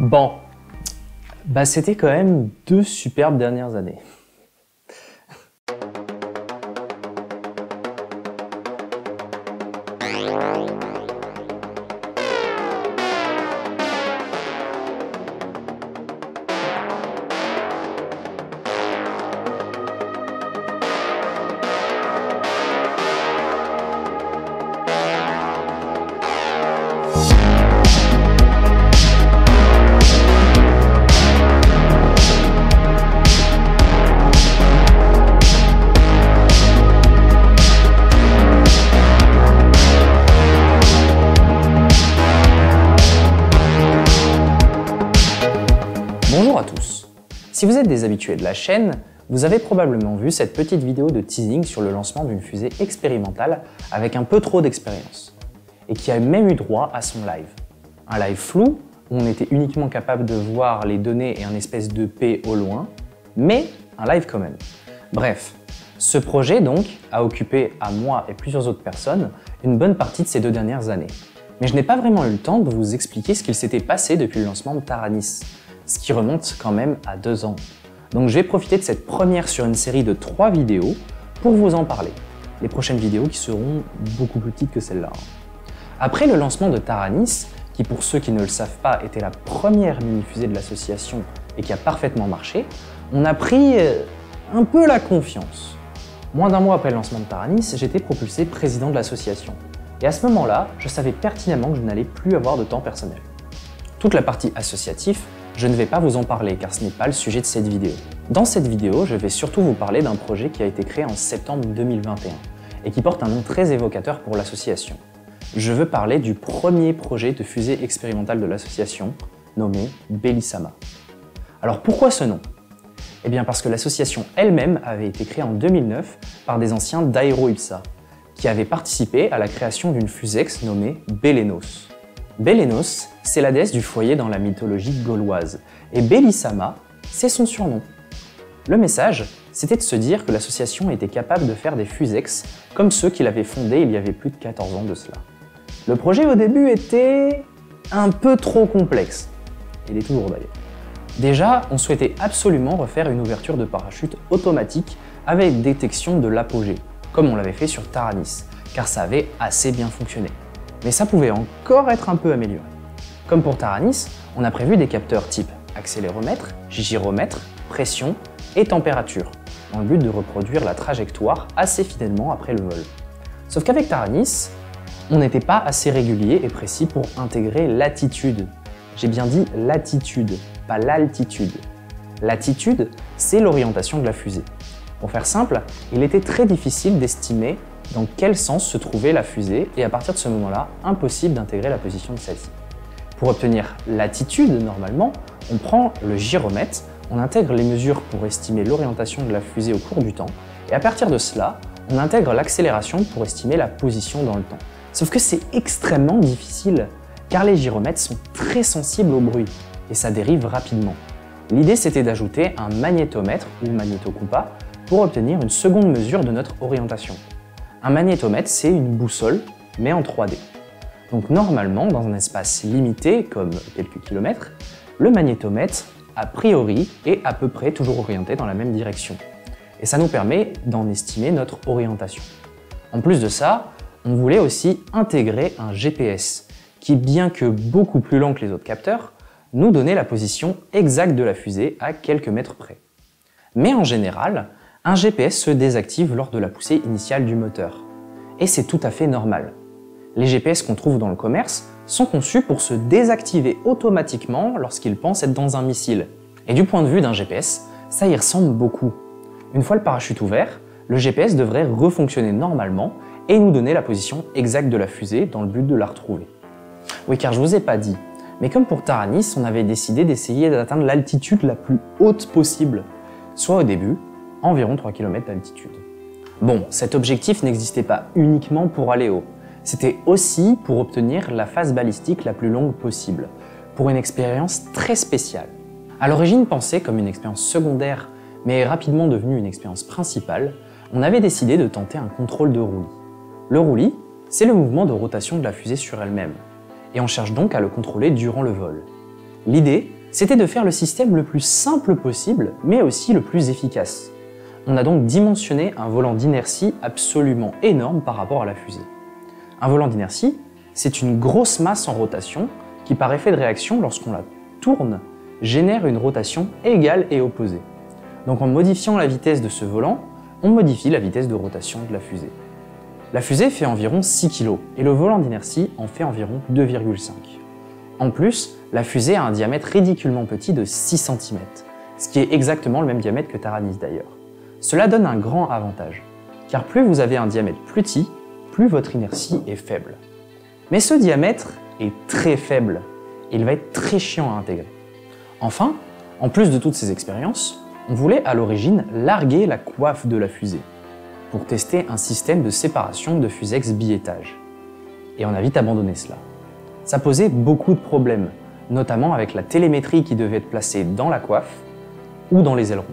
Bon, c'était quand même 2 superbes dernières années. Bonjour à tous. Si vous êtes des habitués de la chaîne, vous avez probablement vu cette petite vidéo de teasing sur le lancement d'une fusée expérimentale avec un peu trop d'expérience, et qui a même eu droit à son live. Un live flou, où on était uniquement capable de voir les données et un espèce de P au loin, mais un live quand même. Bref, ce projet donc a occupé à moi et plusieurs autres personnes une bonne partie de ces 2 dernières années. Mais je n'ai pas vraiment eu le temps de vous expliquer ce qu'il s'était passé depuis le lancement de Taranis, ce qui remonte quand même à 2 ans. Donc je vais profiter de cette première sur une série de 3 vidéos pour vous en parler. Les prochaines vidéos qui seront beaucoup plus petites que celle-là. Après le lancement de Taranis, qui pour ceux qui ne le savent pas était la première mini-fusée de l'association et qui a parfaitement marché, on a pris un peu la confiance. Moins d'un mois après le lancement de Taranis, j'étais propulsé président de l'association. Et à ce moment-là, je savais pertinemment que je n'allais plus avoir de temps personnel. Toute la partie associative, je ne vais pas vous en parler car ce n'est pas le sujet de cette vidéo. Dans cette vidéo, je vais surtout vous parler d'un projet qui a été créé en septembre 2021 et qui porte un nom très évocateur pour l'association. Je veux parler du premier projet de fusée expérimentale de l'association, nommé Bellisama. Alors pourquoi ce nom? Eh bien parce que l'association elle-même avait été créée en 2009 par des anciens d'Aero-Ipsa, qui avaient participé à la création d'une fusex nommée Belenos. Belenos, c'est la déesse du foyer dans la mythologie gauloise, et Bellisama, c'est son surnom. Le message, c'était de se dire que l'association était capable de faire des fusex comme ceux qu'il avait fondés il y avait plus de 14 ans de cela. Le projet au début était un peu trop complexe. Il est toujours d'ailleurs. Déjà, on souhaitait absolument refaire une ouverture de parachute automatique avec détection de l'apogée, comme on l'avait fait sur Taranis, car ça avait assez bien fonctionné. Mais ça pouvait encore être un peu amélioré. Comme pour Taranis, on a prévu des capteurs type accéléromètre, gyromètre, pression et température, dans le but de reproduire la trajectoire assez fidèlement après le vol. Sauf qu'avec Taranis, on n'était pas assez régulier et précis pour intégrer l'attitude. J'ai bien dit l'attitude, pas l'altitude. L'attitude, c'est l'orientation de la fusée. Pour faire simple, il était très difficile d'estimer dans quel sens se trouvait la fusée et à partir de ce moment-là, impossible d'intégrer la position de celle-ci. Pour obtenir l'attitude, normalement, on prend le gyromètre, on intègre les mesures pour estimer l'orientation de la fusée au cours du temps et à partir de cela, on intègre l'accélération pour estimer la position dans le temps. Sauf que c'est extrêmement difficile car les gyromètres sont très sensibles au bruit et ça dérive rapidement. L'idée c'était d'ajouter un magnétomètre ou magnétocompas pour obtenir une seconde mesure de notre orientation. Un magnétomètre, c'est une boussole, mais en 3D. Donc normalement, dans un espace limité, comme quelques kilomètres, le magnétomètre, a priori, est à peu près toujours orienté dans la même direction. Et ça nous permet d'en estimer notre orientation. En plus de ça, on voulait aussi intégrer un GPS, qui, bien que beaucoup plus lent que les autres capteurs, nous donnait la position exacte de la fusée à quelques mètres près. Mais en général, un GPS se désactive lors de la poussée initiale du moteur. Et c'est tout à fait normal. Les GPS qu'on trouve dans le commerce sont conçus pour se désactiver automatiquement lorsqu'ils pensent être dans un missile. Et du point de vue d'un GPS, ça y ressemble beaucoup. Une fois le parachute ouvert, le GPS devrait refonctionner normalement et nous donner la position exacte de la fusée dans le but de la retrouver. Oui, car je vous ai pas dit, mais comme pour Taranis, on avait décidé d'essayer d'atteindre l'altitude la plus haute possible, soit au début, environ 3 km d'altitude. Bon, cet objectif n'existait pas uniquement pour aller haut, c'était aussi pour obtenir la phase balistique la plus longue possible, pour une expérience très spéciale. À l'origine pensée comme une expérience secondaire, mais rapidement devenue une expérience principale, on avait décidé de tenter un contrôle de roulis. Le roulis, c'est le mouvement de rotation de la fusée sur elle-même, et on cherche donc à le contrôler durant le vol. L'idée, c'était de faire le système le plus simple possible, mais aussi le plus efficace. On a donc dimensionné un volant d'inertie absolument énorme par rapport à la fusée. Un volant d'inertie, c'est une grosse masse en rotation qui, par effet de réaction, lorsqu'on la tourne, génère une rotation égale et opposée. Donc en modifiant la vitesse de ce volant, on modifie la vitesse de rotation de la fusée. La fusée fait environ 6 kg et le volant d'inertie en fait environ 2,5. En plus, la fusée a un diamètre ridiculement petit de 6 cm, ce qui est exactement le même diamètre que Taranis d'ailleurs. Cela donne un grand avantage, car plus vous avez un diamètre plus petit, plus votre inertie est faible. Mais ce diamètre est très faible et il va être très chiant à intégrer. Enfin, en plus de toutes ces expériences, on voulait à l'origine larguer la coiffe de la fusée pour tester un système de séparation de fusex biétage. Et on a vite abandonné cela. Ça posait beaucoup de problèmes, notamment avec la télémétrie qui devait être placée dans la coiffe ou dans les ailerons.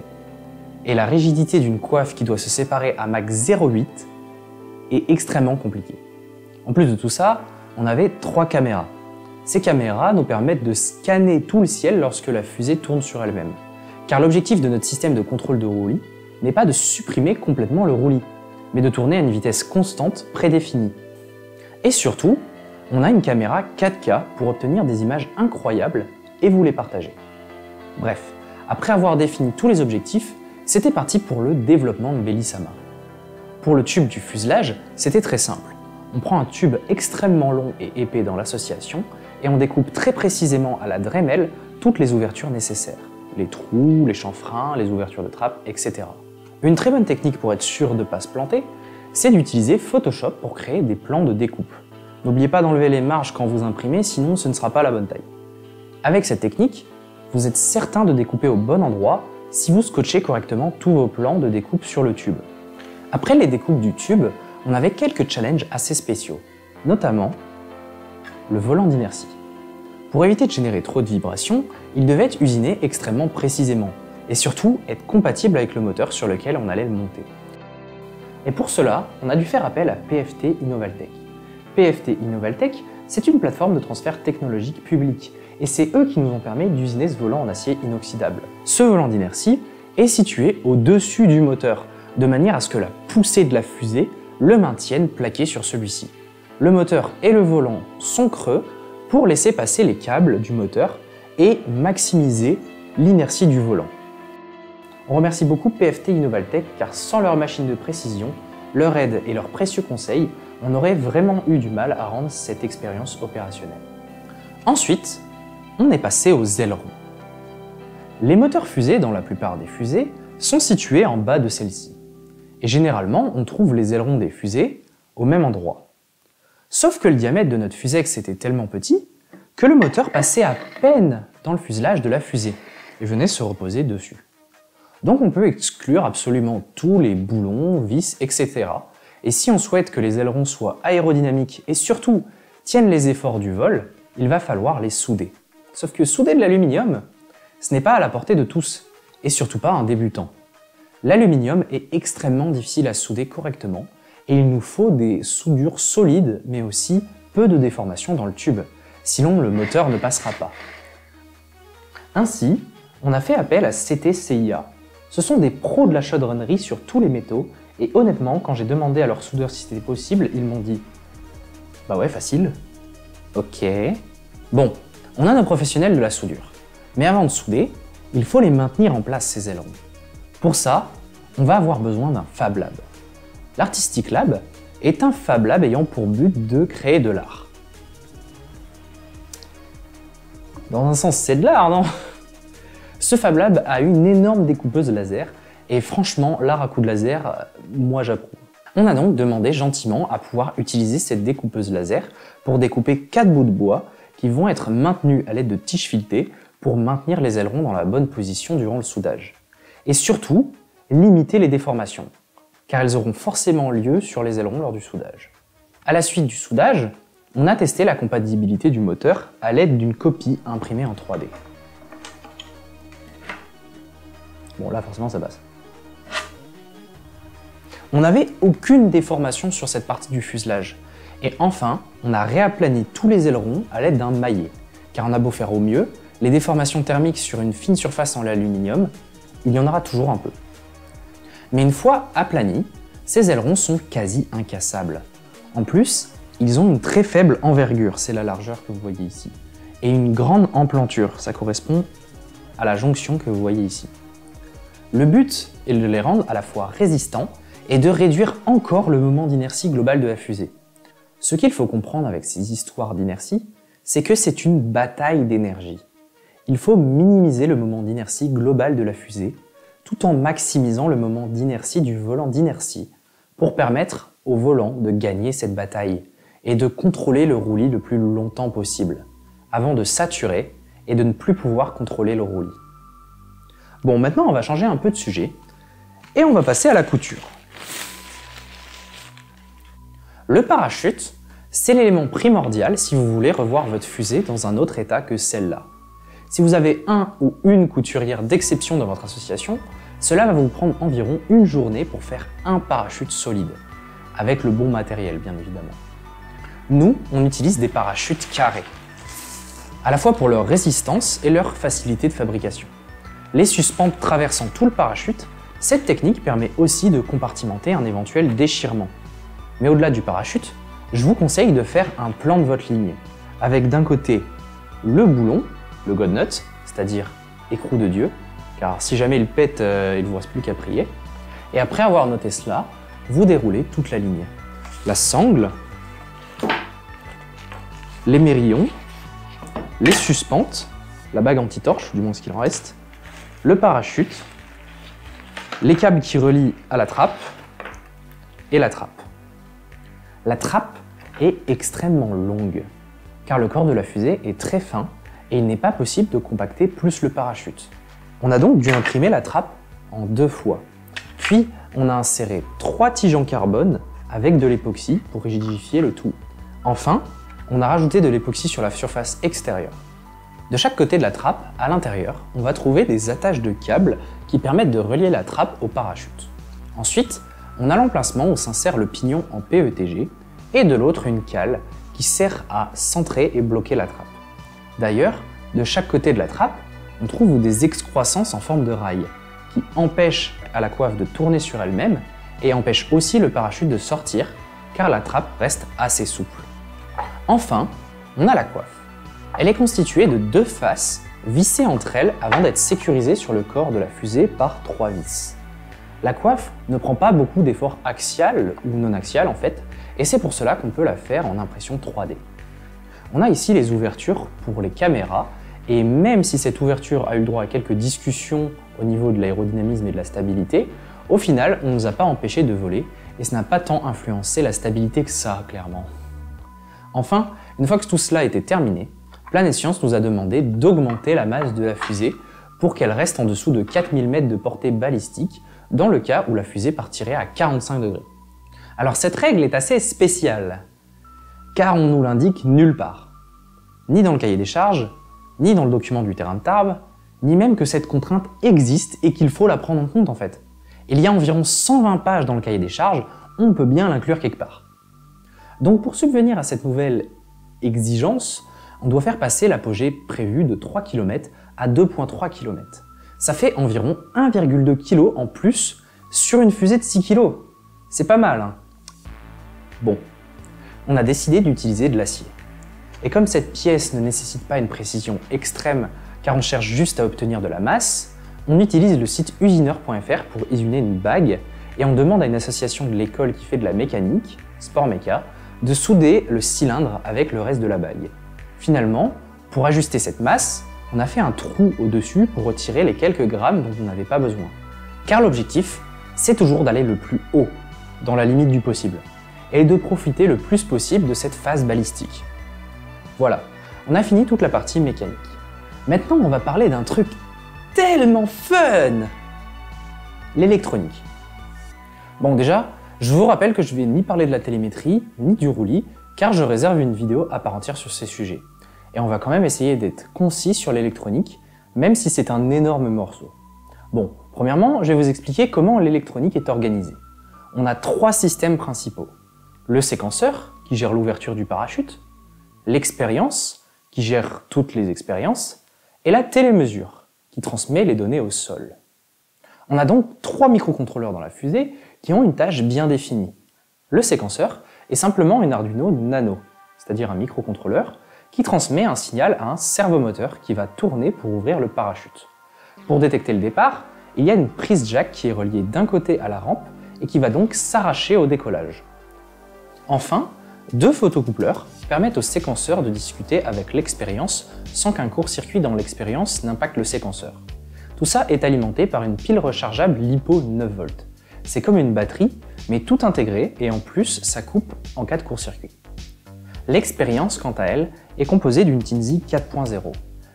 Et la rigidité d'une coiffe qui doit se séparer à max 0,8 est extrêmement compliquée. En plus de tout ça, on avait 3 caméras. Ces caméras nous permettent de scanner tout le ciel lorsque la fusée tourne sur elle-même. Car l'objectif de notre système de contrôle de roulis n'est pas de supprimer complètement le roulis, mais de tourner à une vitesse constante prédéfinie. Et surtout, on a une caméra 4K pour obtenir des images incroyables et vous les partager. Bref, après avoir défini tous les objectifs, c'était parti pour le développement de Bellissama. Pour le tube du fuselage, c'était très simple. On prend un tube extrêmement long et épais dans l'association et on découpe très précisément à la Dremel toutes les ouvertures nécessaires. Les trous, les chanfreins, les ouvertures de trappe, etc. Une très bonne technique pour être sûr de ne pas se planter, c'est d'utiliser Photoshop pour créer des plans de découpe. N'oubliez pas d'enlever les marges quand vous imprimez, sinon ce ne sera pas la bonne taille. Avec cette technique, vous êtes certain de découper au bon endroit si vous scotchez correctement tous vos plans de découpe sur le tube. Après les découpes du tube, on avait quelques challenges assez spéciaux, notamment le volant d'inertie. Pour éviter de générer trop de vibrations, il devait être usiné extrêmement précisément, et surtout être compatible avec le moteur sur lequel on allait le monter. Et pour cela, on a dû faire appel à PFT Innovaltech. PFT Innovaltech, c'est une plateforme de transfert technologique public, et c'est eux qui nous ont permis d'usiner ce volant en acier inoxydable. Ce volant d'inertie est situé au-dessus du moteur, de manière à ce que la poussée de la fusée le maintienne plaqué sur celui-ci. Le moteur et le volant sont creux pour laisser passer les câbles du moteur et maximiser l'inertie du volant. On remercie beaucoup PFT Innovaltech car sans leur machine de précision, leur aide et leurs précieux conseils, on aurait vraiment eu du mal à rendre cette expérience opérationnelle. Ensuite, on est passé aux ailerons. Les moteurs fusées, dans la plupart des fusées, sont situés en bas de celle-ci. Et généralement, on trouve les ailerons des fusées au même endroit. Sauf que le diamètre de notre fusex était tellement petit que le moteur passait à peine dans le fuselage de la fusée et venait se reposer dessus. Donc on peut exclure absolument tous les boulons, vis, etc. Et si on souhaite que les ailerons soient aérodynamiques et surtout tiennent les efforts du vol, il va falloir les souder. Sauf que souder de l'aluminium, ce n'est pas à la portée de tous, et surtout pas un débutant. L'aluminium est extrêmement difficile à souder correctement, et il nous faut des soudures solides, mais aussi peu de déformation dans le tube, sinon le moteur ne passera pas. Ainsi, on a fait appel à CT-CIA. Ce sont des pros de la chaudronnerie sur tous les métaux, et honnêtement, quand j'ai demandé à leur soudeur si c'était possible, ils m'ont dit « Bah ouais, facile. » Ok. Bon, on a nos professionnels de la soudure. Mais avant de souder, il faut les maintenir en place, ces ailerons. Pour ça, on va avoir besoin d'un Fab Lab. L'Artistic Lab est un Fab Lab ayant pour but de créer de l'art. Dans un sens, c'est de l'art, non? Ce Fab Lab a une énorme découpeuse laser, et franchement, l'art à coups de laser, moi j'approuve. On a donc demandé gentiment à pouvoir utiliser cette découpeuse laser pour découper 4 bouts de bois qui vont être maintenus à l'aide de tiges filetées pour maintenir les ailerons dans la bonne position durant le soudage. Et surtout, limiter les déformations, car elles auront forcément lieu sur les ailerons lors du soudage. À la suite du soudage, on a testé la compatibilité du moteur à l'aide d'une copie imprimée en 3D. Bon là forcément ça passe. On n'avait aucune déformation sur cette partie du fuselage. Et enfin, on a réaplani tous les ailerons à l'aide d'un maillet. Car on a beau faire au mieux, les déformations thermiques sur une fine surface en aluminium, il y en aura toujours un peu. Mais une fois aplanis, ces ailerons sont quasi incassables. En plus, ils ont une très faible envergure, c'est la largeur que vous voyez ici, et une grande emplanture, ça correspond à la jonction que vous voyez ici. Le but est de les rendre à la fois résistants et de réduire encore le moment d'inertie globale de la fusée. Ce qu'il faut comprendre avec ces histoires d'inertie, c'est que c'est une bataille d'énergie. Il faut minimiser le moment d'inertie global de la fusée, tout en maximisant le moment d'inertie du volant d'inertie, pour permettre au volant de gagner cette bataille et de contrôler le roulis le plus longtemps possible, avant de saturer et de ne plus pouvoir contrôler le roulis. Bon, maintenant on va changer un peu de sujet et on va passer à la couture. Le parachute, c'est l'élément primordial si vous voulez revoir votre fusée dans un autre état que celle-là. Si vous avez un ou une couturière d'exception dans votre association, cela va vous prendre environ une journée pour faire un parachute solide, avec le bon matériel bien évidemment. Nous, on utilise des parachutes carrés, à la fois pour leur résistance et leur facilité de fabrication. Les suspentes traversant tout le parachute, cette technique permet aussi de compartimenter un éventuel déchirement. Mais au-delà du parachute, je vous conseille de faire un plan de votre ligne, avec d'un côté le boulon, le God Nut, c'est-à-dire écrou de Dieu, car si jamais il pète, il ne vous reste plus qu'à prier. Et après avoir noté cela, vous déroulez toute la ligne. La sangle, les mérillons, les suspentes, la bague anti-torche, du moins ce qu'il en reste, le parachute, les câbles qui relient à la trappe et la trappe. La trappe est extrêmement longue, car le corps de la fusée est très fin et il n'est pas possible de compacter plus le parachute. On a donc dû imprimer la trappe en 2 fois. Puis, on a inséré 3 tiges en carbone avec de l'époxy pour rigidifier le tout. Enfin, on a rajouté de l'époxy sur la surface extérieure. De chaque côté de la trappe, à l'intérieur, on va trouver des attaches de câbles qui permettent de relier la trappe au parachute. Ensuite, on a l'emplacement où s'insère le pignon en PETG et de l'autre une cale qui sert à centrer et bloquer la trappe. D'ailleurs, de chaque côté de la trappe, on trouve des excroissances en forme de rail qui empêchent à la coiffe de tourner sur elle-même et empêchent aussi le parachute de sortir car la trappe reste assez souple. Enfin, on a la coiffe. Elle est constituée de 2 faces vissées entre elles avant d'être sécurisée sur le corps de la fusée par 3 vis. La coiffe ne prend pas beaucoup d'efforts axial ou non axial en fait, et c'est pour cela qu'on peut la faire en impression 3D. On a ici les ouvertures pour les caméras, et même si cette ouverture a eu le droit à quelques discussions au niveau de l'aérodynamisme et de la stabilité, au final on ne nous a pas empêché de voler, et ça n'a pas tant influencé la stabilité que ça, clairement. Enfin, une fois que tout cela était terminé, Planète Science nous a demandé d'augmenter la masse de la fusée pour qu'elle reste en dessous de 4000 mètres de portée balistique, dans le cas où la fusée partirait à 45 degrés. Alors cette règle est assez spéciale, car on nous l'indique nulle part. Ni dans le cahier des charges, ni dans le document du terrain de Tarbes, ni même que cette contrainte existe et qu'il faut la prendre en compte en fait. Il y a environ 120 pages dans le cahier des charges, on peut bien l'inclure quelque part. Donc pour subvenir à cette nouvelle exigence, on doit faire passer l'apogée prévue de 3 km à 2,3 km. Ça fait environ 1,2 kg en plus sur une fusée de 6 kg. C'est pas mal, hein? Bon, on a décidé d'utiliser de l'acier. Et comme cette pièce ne nécessite pas une précision extrême car on cherche juste à obtenir de la masse, on utilise le site usineur.fr pour usiner une bague et on demande à une association de l'école qui fait de la mécanique, Sport Méca, de souder le cylindre avec le reste de la bague. Finalement, pour ajuster cette masse, on a fait un trou au-dessus pour retirer les quelques grammes dont on n'avait pas besoin. Car l'objectif, c'est toujours d'aller le plus haut, dans la limite du possible, et de profiter le plus possible de cette phase balistique. Voilà, on a fini toute la partie mécanique. Maintenant, on va parler d'un truc tellement fun! L'électronique. Bon déjà, je vous rappelle que je vais ni parler de la télémétrie, ni du roulis, car je réserve une vidéo à part entière sur ces sujets. Et on va quand même essayer d'être concis sur l'électronique, même si c'est un énorme morceau. Bon, premièrement, je vais vous expliquer comment l'électronique est organisée. On a 3 systèmes principaux. Le séquenceur, qui gère l'ouverture du parachute, l'expérience, qui gère toutes les expériences, et la télémesure, qui transmet les données au sol. On a donc 3 microcontrôleurs dans la fusée qui ont une tâche bien définie. Le séquenceur est simplement une Arduino Nano, c'est-à-dire un microcontrôleur qui transmet un signal à un servomoteur qui va tourner pour ouvrir le parachute. Pour détecter le départ, il y a une prise jack qui est reliée d'un côté à la rampe et qui va donc s'arracher au décollage. Enfin, 2 photocoupleurs permettent au séquenceur de discuter avec l'expérience sans qu'un court-circuit dans l'expérience n'impacte le séquenceur. Tout ça est alimenté par une pile rechargeable LiPo 9V. C'est comme une batterie, mais tout intégré et en plus ça coupe en cas de court-circuit. L'expérience, quant à elle, est composée d'une Tinsy 4.0.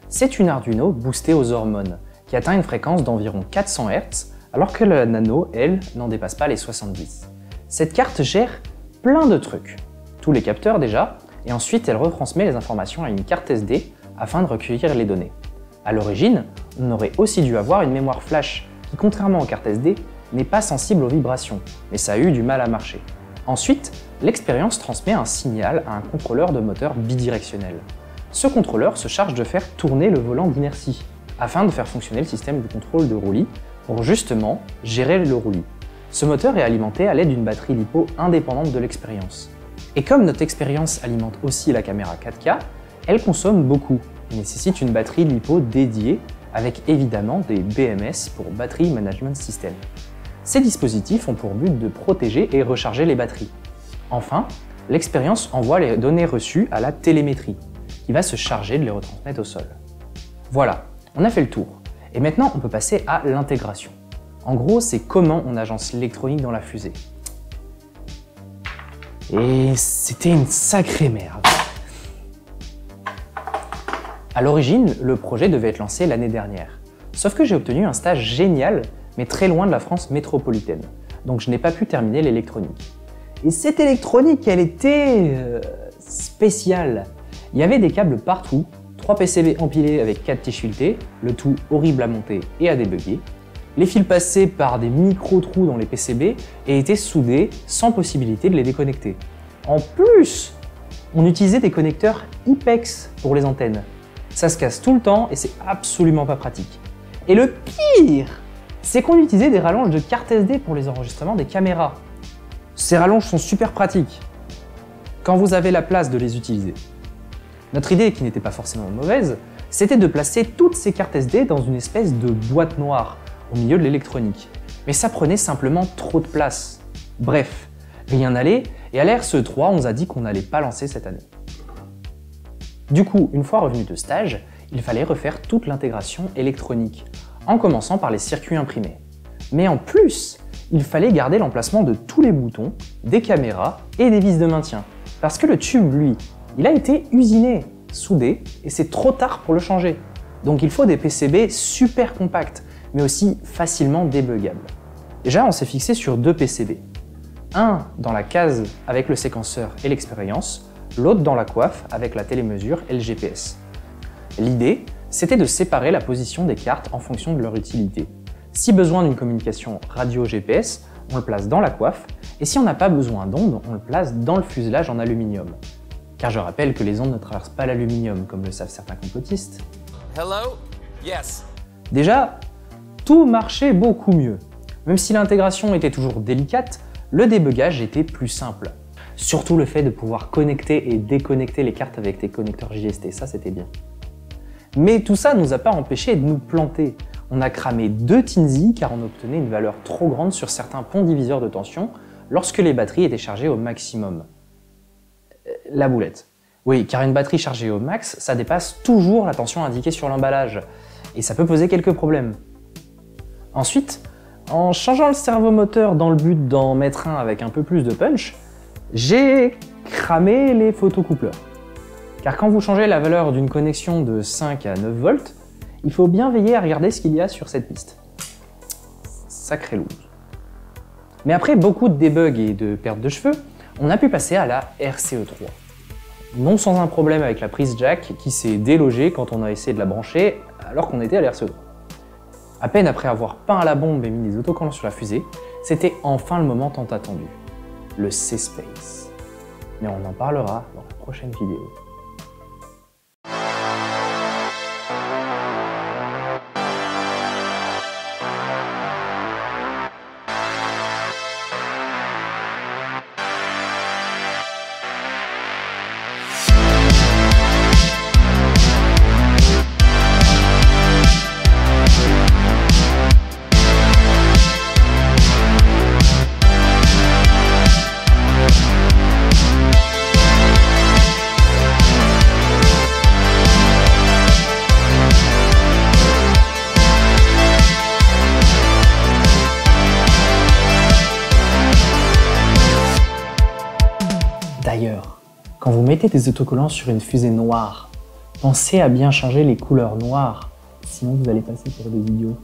C'est une Arduino boostée aux hormones, qui atteint une fréquence d'environ 400 Hz, alors que la Nano, elle, n'en dépasse pas les 70. Cette carte gère plein de trucs, tous les capteurs déjà, et ensuite elle retransmet les informations à une carte SD afin de recueillir les données. À l'origine, on aurait aussi dû avoir une mémoire flash qui, contrairement aux cartes SD, n'est pas sensible aux vibrations, mais ça a eu du mal à marcher. Ensuite, l'expérience transmet un signal à un contrôleur de moteur bidirectionnel. Ce contrôleur se charge de faire tourner le volant d'inertie, afin de faire fonctionner le système de contrôle de roulis pour justement gérer le roulis. Ce moteur est alimenté à l'aide d'une batterie LiPo indépendante de l'expérience. Et comme notre expérience alimente aussi la caméra 4K, elle consomme beaucoup et nécessite une batterie LiPo dédiée avec évidemment des BMS pour Battery Management System. Ces dispositifs ont pour but de protéger et recharger les batteries. Enfin, l'expérience envoie les données reçues à la télémétrie, qui va se charger de les retransmettre au sol. Voilà, on a fait le tour. Et maintenant, on peut passer à l'intégration. En gros, c'est comment on agence l'électronique dans la fusée. Et c'était une sacrée merde. À l'origine, le projet devait être lancé l'année dernière. Sauf que j'ai obtenu un stage génial, mais très loin de la France métropolitaine. Donc je n'ai pas pu terminer l'électronique. Et cette électronique, elle était spéciale. Il y avait des câbles partout, 3 PCB empilés avec 4 tiges filetées, le tout horrible à monter et à débugger. Les fils passaient par des micro-trous dans les PCB et étaient soudés sans possibilité de les déconnecter. En plus, on utilisait des connecteurs IPEX pour les antennes. Ça se casse tout le temps et c'est absolument pas pratique. Et le pire, c'est qu'on utilisait des rallonges de carte SD pour les enregistrements des caméras. Ces rallonges sont super pratiques quand vous avez la place de les utiliser. Notre idée, qui n'était pas forcément mauvaise, c'était de placer toutes ces cartes SD dans une espèce de boîte noire au milieu de l'électronique. Mais ça prenait simplement trop de place. Bref, rien n'allait, et à l'RCE3, on nous a dit qu'on n'allait pas lancer cette année. Du coup, une fois revenu de stage, il fallait refaire toute l'intégration électronique, en commençant par les circuits imprimés. Mais en plus, il fallait garder l'emplacement de tous les boutons, des caméras et des vis de maintien. Parce que le tube, lui, il a été usiné, soudé, et c'est trop tard pour le changer. Donc il faut des PCB super compacts, mais aussi facilement débuggables. Déjà, on s'est fixé sur 2 PCB. Un dans la case avec le séquenceur et l'expérience, l'autre dans la coiffe avec la télémesure et le GPS. L'idée, c'était de séparer la position des cartes en fonction de leur utilité. Si besoin d'une communication radio-GPS, on le place dans la coiffe, et si on n'a pas besoin d'ondes, on le place dans le fuselage en aluminium. Car je rappelle que les ondes ne traversent pas l'aluminium, comme le savent certains complotistes. Hello? Yes. Déjà, tout marchait beaucoup mieux. Même si l'intégration était toujours délicate, le débugage était plus simple. Surtout le fait de pouvoir connecter et déconnecter les cartes avec des connecteurs JST, ça c'était bien. Mais tout ça ne nous a pas empêché de nous planter. On a cramé 2 Tinsy car on obtenait une valeur trop grande sur certains ponts diviseurs de tension lorsque les batteries étaient chargées au maximum. La boulette. Oui, car une batterie chargée au max, ça dépasse toujours la tension indiquée sur l'emballage, et ça peut poser quelques problèmes. Ensuite, en changeant le servomoteur dans le but d'en mettre un avec un peu plus de punch, j'ai cramé les photocoupleurs. Car quand vous changez la valeur d'une connexion de 5 à 9 volts, il faut bien veiller à regarder ce qu'il y a sur cette piste. Sacré loose. Mais après beaucoup de debug et de perte de cheveux, on a pu passer à la RCE3. Non sans un problème avec la prise jack qui s'est délogée quand on a essayé de la brancher alors qu'on était à la RCE3. À peine après avoir peint à la bombe et mis des autocollants sur la fusée, c'était enfin le moment tant attendu, le C-Space. Mais on en parlera dans la prochaine vidéo. D'ailleurs, quand vous mettez des autocollants sur une fusée noire, pensez à bien changer les couleurs noires, sinon vous allez passer pour des idiots.